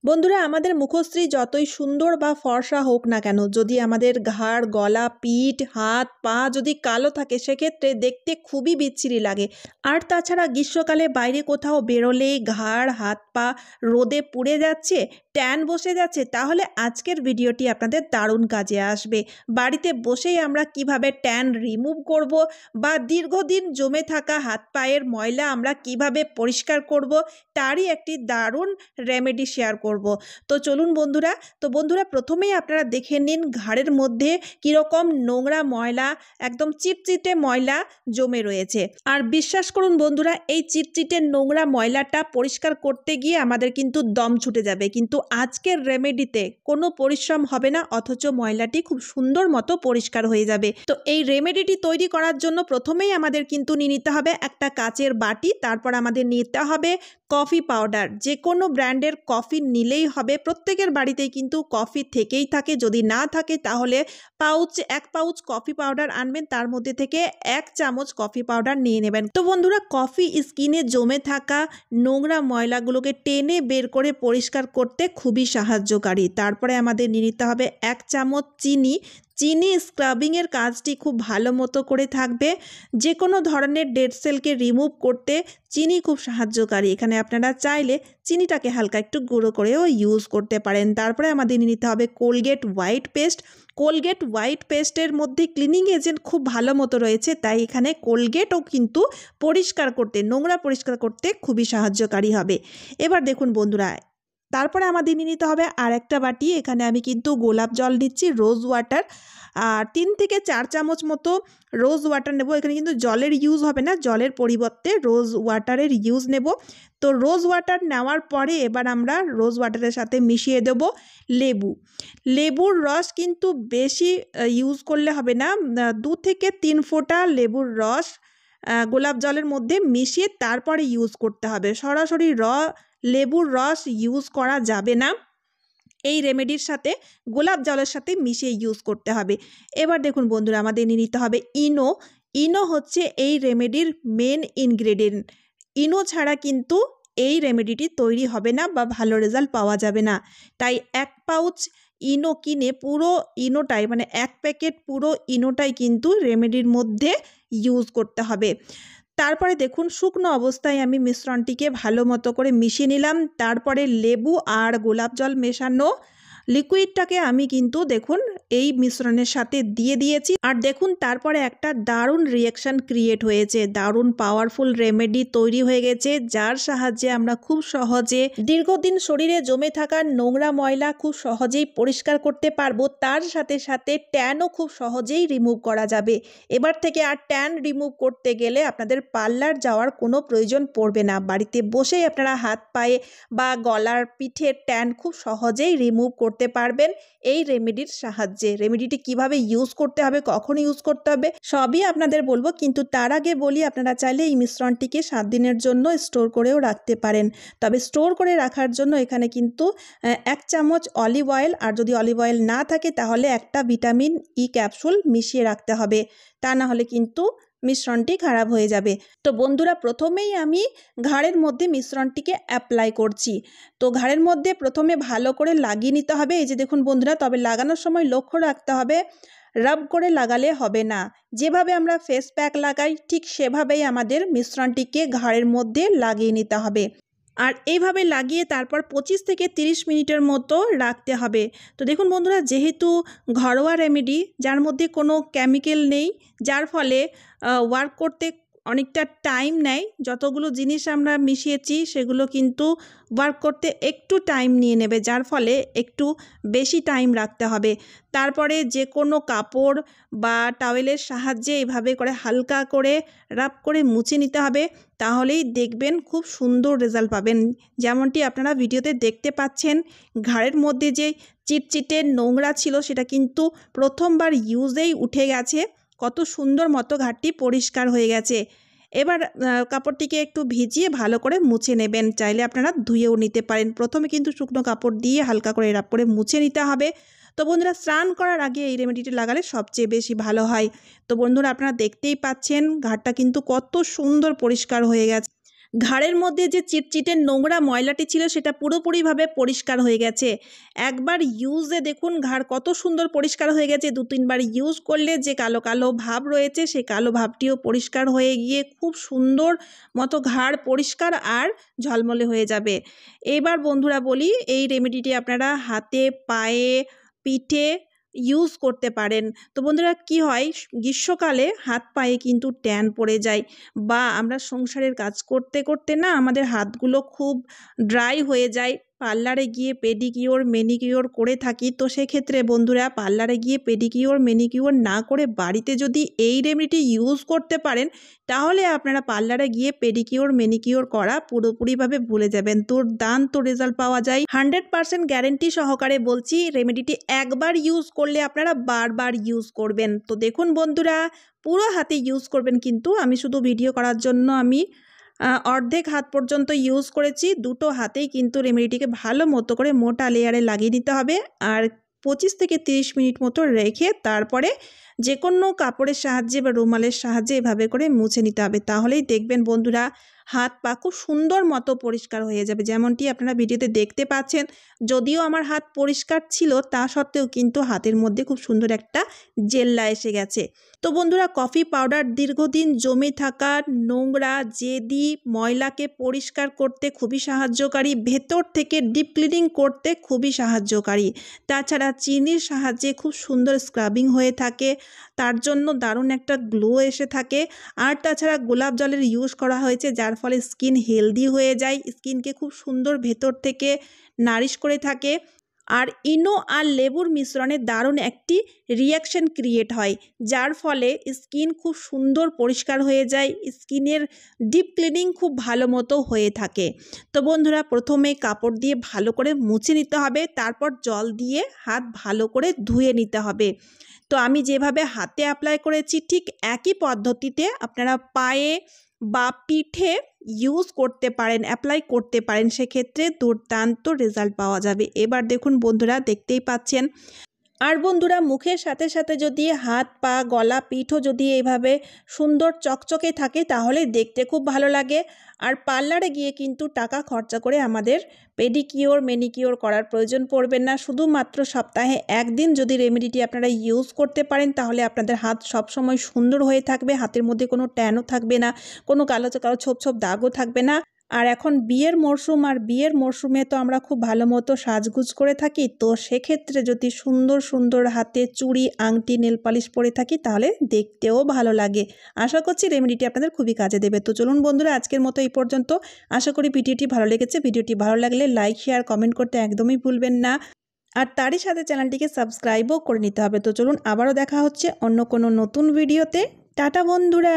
বন্ধুরা, আমাদের মুখশ্রী যতই সুন্দর বা ফর্সা হোক না কেন, যদি আমাদের ঘাড়, গলা, পিঠ, হাত, পা যদি কালো থাকে, সেক্ষেত্রে দেখতে খুবই বিচ্ছিরি লাগে। আর তাছাড়া গ্রীষ্মকালে বাইরে কোথাও বেরোলেই ঘাড়, হাত, পা রোদে পুড়ে যাচ্ছে, ট্যান বসে যাচ্ছে, তাহলে আজকের ভিডিওটি আপনাদের দারুণ কাজে আসবে। বাড়িতে বসেই আমরা কিভাবে ট্যান রিমুভ করব বা দীর্ঘদিন জমে থাকা হাত পায়ের ময়লা আমরা কিভাবে পরিষ্কার করব, তারই একটি দারুণ রেমেডি শেয়ার করব। তো চলুন বন্ধুরা, প্রথমেই আপনারা দেখে নিন ঘাড়ের মধ্যে কীরকম নোংরা ময়লা, একদম চিটচিটে ময়লা জমে রয়েছে। আর বিশ্বাস করুন বন্ধুরা, এই চিটচিটে নোংরা ময়লাটা পরিষ্কার করতে গিয়ে আমাদের কিন্তু দম ছুটে যাবে, কিন্তু আজকের রেমেডিতে কোনো পরিশ্রম হবে না, অথচ ময়লাটি খুব সুন্দর মতো পরিষ্কার হয়ে যাবে। তো এই রেমেডিটি তৈরি করার জন্য প্রথমেই আমাদের কিন্তু নিয়ে নিতে হবে একটা কাচের বাটি, তারপর আমাদের নিতে হবে কফি পাউডার। যে কোনো ব্র্যান্ডের কফি নিলেই হবে, প্রত্যেকের বাড়িতেই কিন্তু কফি থেকেই থাকে। যদি না থাকে তাহলে এক পাউচ কফি পাউডার আনবেন, তার মধ্যে থেকে 1 চামচ কফি পাউডার নিয়ে নেবেন। তো বন্ধুরা, কফি স্কিনে জমে থাকা নোংরা ময়লাগুলোকে টেনে বের করে পরিষ্কার করতে খুবই সাহায্যকারী। তারপরে আমাদের নিয়ে নিতে হবে 1 চামচ চিনি। চিনি স্ক্রাবিংয়ের কাজটি খুব ভালো মতো করে থাকবে। যে কোনো ধরনের ডেড সেলকে রিমুভ করতে চিনি খুব সাহায্যকারী। এখানে আপনারা চাইলে চিনিটাকে হালকা একটু গুঁড়ো করেও ইউজ করতে পারেন। তারপরে আমাদের নিতে হবে Colgate white paste. Colgate white পেস্টের মধ্যে ক্লিনিং এজেন্ট খুব ভালো মতো রয়েছে, তাই এখানে কোলগেটও কিন্তু নোংরা পরিষ্কার করতে খুবই সাহায্যকারী হবে। এবার দেখুন বন্ধুরা, তারপরে আমাদের নিয়ে নিতে হবে আর একটা বাটি। এখানে আমি কিন্তু গোলাপ জল নিচ্ছি, রোজ ওয়াটার, আর 3 থেকে 4 চামচ মতো রোজ ওয়াটার নেব। এখানে কিন্তু জলের ইউজ হবে না, জলের পরিবর্তে রোজ ওয়াটারের ইউজ নেব। তো রোজ ওয়াটার নেওয়ার পরে এবার আমরা রোজ ওয়াটারের সাথে মিশিয়ে দেব লেবুর রস। কিন্তু বেশি ইউজ করলে হবে না, 2 থেকে 3 ফোঁটা লেবুর রস গোলাপ জলের মধ্যে মিশিয়ে তারপরে ইউজ করতে হবে। সরাসরি লেবুর রস ইউজ করা যাবে না, এই রেমেডির সাথে গোলাপ জলের সাথে মিশিয়ে ইউজ করতে হবে। এবার দেখুন বন্ধুরা, আমাদের নিয়ে নিতে হবে ইনো হচ্ছে এই রেমেডির মেন ইনগ্রেডিয়েন্ট। ইনো ছাড়া কিন্তু এই রেমেডিটি তৈরি হবে না বা ভালো রেজাল্ট পাওয়া যাবে না। তাই 1 পাউচ ইনো কিনে পুরো ইনোটাই, মানে 1 প্যাকেট পুরো ইনোটাই কিন্তু রেমেডির মধ্যে ইউজ করতে হবে। তারপরে দেখুন, শুকনো অবস্থায় আমি মিশ্রণটিকে ভালো মতো করে মিশিয়ে নিলাম। তারপরে লেবু আর গোলাপ জল মেশানো লিকুইডটাকে আমি কিন্তু দেখুন এই মিশ্রণের সাথে দিয়ে দিয়েছি। আর দেখুন তারপরে একটা দারুণ রিয়াকশান ক্রিয়েট হয়েছে, দারুণ পাওয়ারফুল রেমেডি তৈরি হয়ে গেছে, যার সাহায্যে আমরা খুব সহজে দীর্ঘদিন শরীরে জমে থাকা নোংরা ময়লা খুব সহজেই পরিষ্কার করতে পারবো। তার সাথে সাথে ট্যানও খুব সহজেই রিমুভ করা যাবে। এবার থেকে আর ট্যান রিমুভ করতে গেলে আপনাদের পার্লার যাওয়ার কোনো প্রয়োজন পড়বে না। বাড়িতে বসেই আপনারা হাত পায়ে বা গলার পিঠের ট্যান খুব সহজেই রিমুভ করতে পারবেন এই রেমেডির সাহায্যে। রেমেডিটি কিভাবে ইউজ করতে হবে, কখন ইউজ করতে হবে, সবই আপনাদের বলবো, কিন্তু তার আগে বলি আপনারা চাইলে এই মিশ্রণটিকে 7 দিনের জন্য স্টোর করেও রাখতে পারেন। তবে স্টোর করে রাখার জন্য এখানে কিন্তু 1 চামচ অলিভ অয়েল, আর যদি অলিভ অয়েল না থাকে তাহলে একটা ভিটামিন ই ক্যাপসুল মিশিয়ে রাখতে হবে, তা না হলে কিন্তু মিশ্রণটি খারাপ হয়ে যাবে। তো বন্ধুরা, প্রথমেই আমি ঘাড়ের মধ্যে মিশ্রণটিকে অ্যাপ্লাই করছি। তো ঘাড়ের মধ্যে প্রথমে ভালো করে লাগিয়ে নিতে হবে, এই যে দেখুন বন্ধুরা। তবে লাগানোর সময় লক্ষ্য রাখতে হবে, রাব করে লাগালে হবে না। যেভাবে আমরা ফেস প্যাক লাগাই ঠিক সেভাবেই আমাদের মিশ্রণটিকে ঘাড়ের মধ্যে লাগিয়ে নিতে হবে। আর এইভাবে লাগিয়ে তারপর 25 থেকে 30 মিনিটের মতো রাখতে হবে। তো দেখুন বন্ধুরা, যেহেতু ঘরোয়া রেমেডি, যার মধ্যে কোনো কেমিক্যাল নেই, যার ফলে ওয়ার্ক করতে অনেকটা টাইম নেয়। যতগুলো জিনিস আমরা মিশিয়েছি সেগুলো কিন্তু ওয়ার্ক করতে একটু টাইম নিয়ে নেবে, যার ফলে একটু বেশি টাইম রাখতে হবে। তারপরে যে কোনো কাপড় বা টাওয়েলের সাহায্যে এভাবে করে হালকা করে রাব করে মুছে নিতে হবে, তাহলেই দেখবেন খুব সুন্দর রেজাল্ট পাবেন। যেমনটি আপনারা ভিডিওতে দেখতে পাচ্ছেন, ঘাড়ের মধ্যে যে চিটচিটে নোংরা ছিল সেটা কিন্তু প্রথমবার ইউজেই উঠে গেছে, কত সুন্দর মতো ঘাড়টি পরিষ্কার হয়ে গেছে। এবার কাপড়টিকে একটু ভিজিয়ে ভালো করে মুছে নেবেন, চাইলে আপনারা ধুয়েও নিতে পারেন। প্রথমে কিন্তু শুকনো কাপড় দিয়ে হালকা করে রাব করে মুছে নিতে হবে। তো বন্ধুরা, স্নান করার আগে এই রেমেডিটি লাগালে সবচেয়ে বেশি ভালো হয়। তো বন্ধুরা, আপনারা দেখতেই পাচ্ছেন ঘাড়টা কিন্তু কত সুন্দর পরিষ্কার হয়ে গেছে। ঘাড়ের মধ্যে যে চিটচিটে নোংরা ময়লাটি ছিল সেটা পুরোপুরিভাবে পরিষ্কার হয়ে গেছে। একবার ইউজে দেখুন ঘাড় কত সুন্দর পরিষ্কার হয়ে গেছে। 2-3 বার ইউজ করলে যে কালো কালো ভাব রয়েছে সেই কালো ভাবটিও পরিষ্কার হয়ে গিয়ে খুব সুন্দর মতো ঘাড় পরিষ্কার আর ঝলমলে হয়ে যাবে। এবার বন্ধুরা বলি, এই রেমেডিটি আপনারা হাতে, পায়ে, পিঠে ইউজ করতে পারেন। তো বন্ধুরা কি হয়, গ্রীষ্মকালে হাত পায়ে কিন্তু ট্যান পড়ে যায়, বা আমরা সংসারের কাজ করতে করতে না আমাদের হাতগুলো খুব ড্রাই হয়ে যায়। পার্লারে গিয়ে পেডিকিওর ম্যানিকিওর করে থাকি, তো সেক্ষেত্রে বন্ধুরা পার্লারে গিয়ে পেডিকিওর ম্যানিকিওর না করে বাড়িতে যদি এই রেমেডিটি ইউজ করতে পারেন, তাহলে আপনারা পার্লারে গিয়ে পেডিকিওর ম্যানিকিওর করা পুরোপুরিভাবে ভুলে যাবেন। দুর্দান্ত রেজাল্ট পাওয়া যায়। 100% গ্যারেন্টি সহকারে বলছি, রেমেডিটি একবার ইউজ করলে আপনারা বারবার ইউজ করবেন। তো দেখুন বন্ধুরা, পুরো হাতে ইউজ করবেন, কিন্তু আমি শুধু ভিডিও করার জন্য আমি অর্ধেক হাত পর্যন্ত ইউজ করেছি। দুটো হাতেই কিন্তু রেমেডিটিকে ভালো মতো করে মোটা লেয়ারে লাগিয়ে নিতে হবে, আর 25 থেকে 30 মিনিট মতো রেখে তারপরে যে কোনো কাপড়ের সাহায্যে বা রুমালের সাহায্যে এভাবে করে মুছে নিতে হবে। তাহলেই দেখবেন বন্ধুরা হাত পা খুব সুন্দর মতো পরিষ্কার হয়ে যাবে, যেমনটি আপনারা ভিডিওতে দেখতে পাচ্ছেন। যদিও আমার হাত পরিষ্কার ছিল, তা সত্ত্বেও কিন্তু হাতের মধ্যে খুব সুন্দর একটা জেল্লা এসে গেছে। তো বন্ধুরা, কফি পাউডার দীর্ঘদিন জমে থাকা নোংরা জেদি ময়লাকে পরিষ্কার করতে খুবই সাহায্যকারী, ভেতর থেকে ডিপ ক্লিনিং করতে খুবই সাহায্যকারী। তাছাড়া চিনির সাহায্যে খুব সুন্দর স্ক্রাবিং হয়ে থাকে, তার জন্য দারুণ একটা গ্লো এসে থাকে। আর তাছাড়া গোলাপ জলের ইউজ করা হয়েছে, যার ফলে স্কিন হেলদি হয়ে যায়, স্কিনকে খুব সুন্দর ভেতর থেকে নারিশ করে থাকে। আর ইনো আর লেবুর মিশ্রণে দারুণ একটি রিয়াকশন ক্রিয়েট হয়, যার ফলে স্কিন খুব সুন্দর পরিষ্কার হয়ে যায়, স্কিনের ডিপ ক্লিনিং খুব ভালো মতো হয়ে থাকে। তো বন্ধুরা, প্রথমে কাপড় দিয়ে ভালো করে মুছে নিতে হবে, তারপর জল দিয়ে হাত ভালো করে ধুয়ে নিতে হবে। তো আমি যেভাবে হাতে অ্যাপ্লাই করেছি ঠিক একই পদ্ধতিতে আপনারা পায়ে বা পিঠে ইউজ করতে পারেন, অ্যাপ্লাই করতে পারেন, সেক্ষেত্রে দুর্দান্ত রেজাল্ট পাওয়া যাবে। এবার দেখুন বন্ধুরা, দেখতেই পাচ্ছেন। আর বন্ধুরা, মুখের সাথে সাথে যদি হাত পা গলা পিঠও যদি এইভাবে সুন্দর চকচকে থাকে, তাহলে দেখতে খুব ভালো লাগে। আর পার্লারে গিয়ে কিন্তু টাকা খরচা করে আমাদের পেডিকিওর ম্যানিকিওর করার প্রয়োজন পড়বে না। শুধুমাত্র সপ্তাহে একদিন যদি রেমেডিটি আপনারা ইউজ করতে পারেন, তাহলে আপনাদের হাত সবসময় সুন্দর হয়ে থাকবে, হাতের মধ্যে কোনো ট্যানও থাকবে না, কোনো কালো কালো ছোপ ছোপ দাগও থাকবে না। আর এখন বিয়ের মরশুম, আর বিয়ের মরশুমে তো আমরা খুব ভালো মতো সাজগুজ করে থাকি, তো সেক্ষেত্রে যদি সুন্দর সুন্দর হাতে চুড়ি, আংটি, নেল পালিশ পরে থাকি, তাহলে দেখতেও ভালো লাগে। আশা করছি রেমেডিটি আপনাদের খুবই কাজে দেবে। তো চলুন বন্ধুরা, আজকের মতো এই পর্যন্ত। আশা করি ভিডিওটি ভালো লেগেছে। ভিডিওটি ভালো লাগলে লাইক, শেয়ার, কমেন্ট করতে একদমই ভুলবেন না, আর তারই সাথে চ্যানেলটিকে সাবস্ক্রাইবও করে নিতে হবে। তো চলুন, আবারও দেখা হচ্ছে অন্য কোনো নতুন ভিডিওতে। টাটা বন্ধুরা।